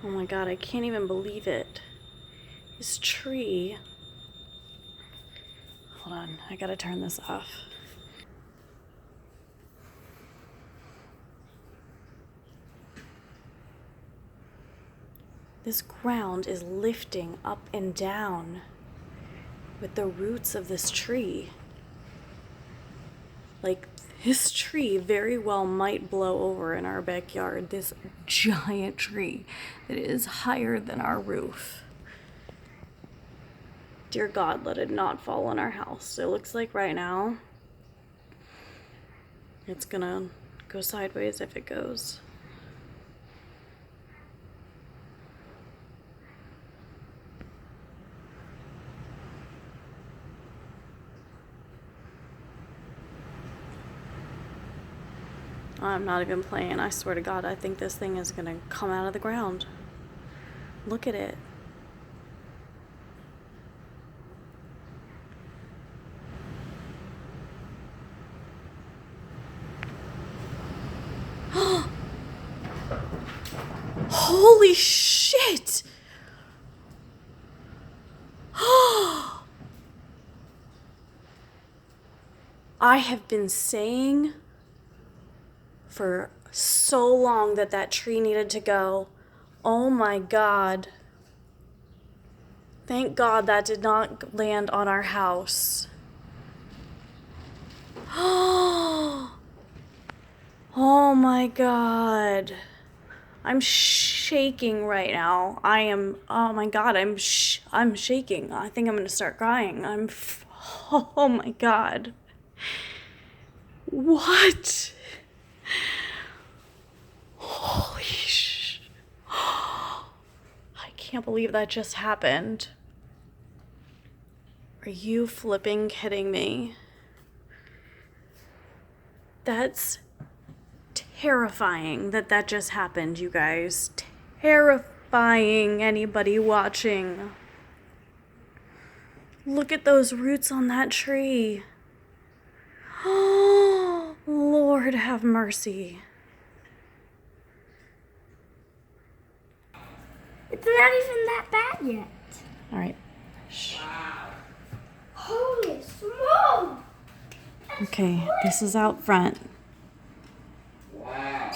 Oh my god, I can't even believe it. This tree. Hold on, I gotta turn this off. This ground is lifting up and down with the roots of this tree. Like, this tree very well might blow over in our backyard. This giant tree that is higher than our roof. Dear God, let it not fall on our house. It looks like right now it's gonna go sideways if it goes. I'm not even playing. I swear to God, I think this thing is gonna come out of the ground. Look at it. Holy shit! I have been saying for so long that that tree needed to go. Oh my God. Thank God that did not land on our house. Oh my God. I'm shaking right now. Oh my God, I'm shaking. I think I'm gonna start crying. Oh my God. What? Holy I can't believe that just happened. Are you flipping kidding me? That's terrifying that just happened, you guys. Terrifying, anybody watching. Look at those roots on that tree. Oh, Lord have mercy. It's not even that bad yet. All right. Shh. Wow. Holy smoke! Okay, this is out front. Wow.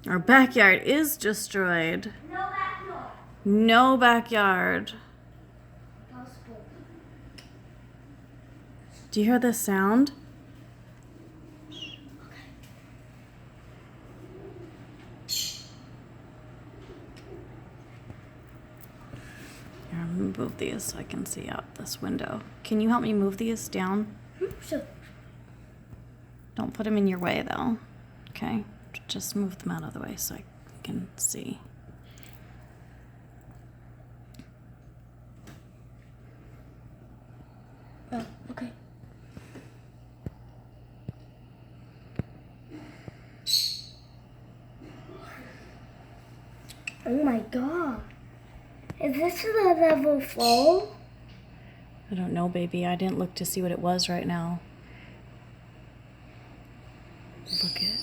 Our backyard is destroyed. No backyard. No backyard. Possible. Do you hear the sound? Here, I'm gonna move these so I can see out this window. Can you help me move these down? Sure. Don't put them in your way though. Okay? Just move them out of the way so I can see. Oh, okay. Oh my God. Is this the level 4? I don't know, baby. I didn't look to see what it was right now. Look at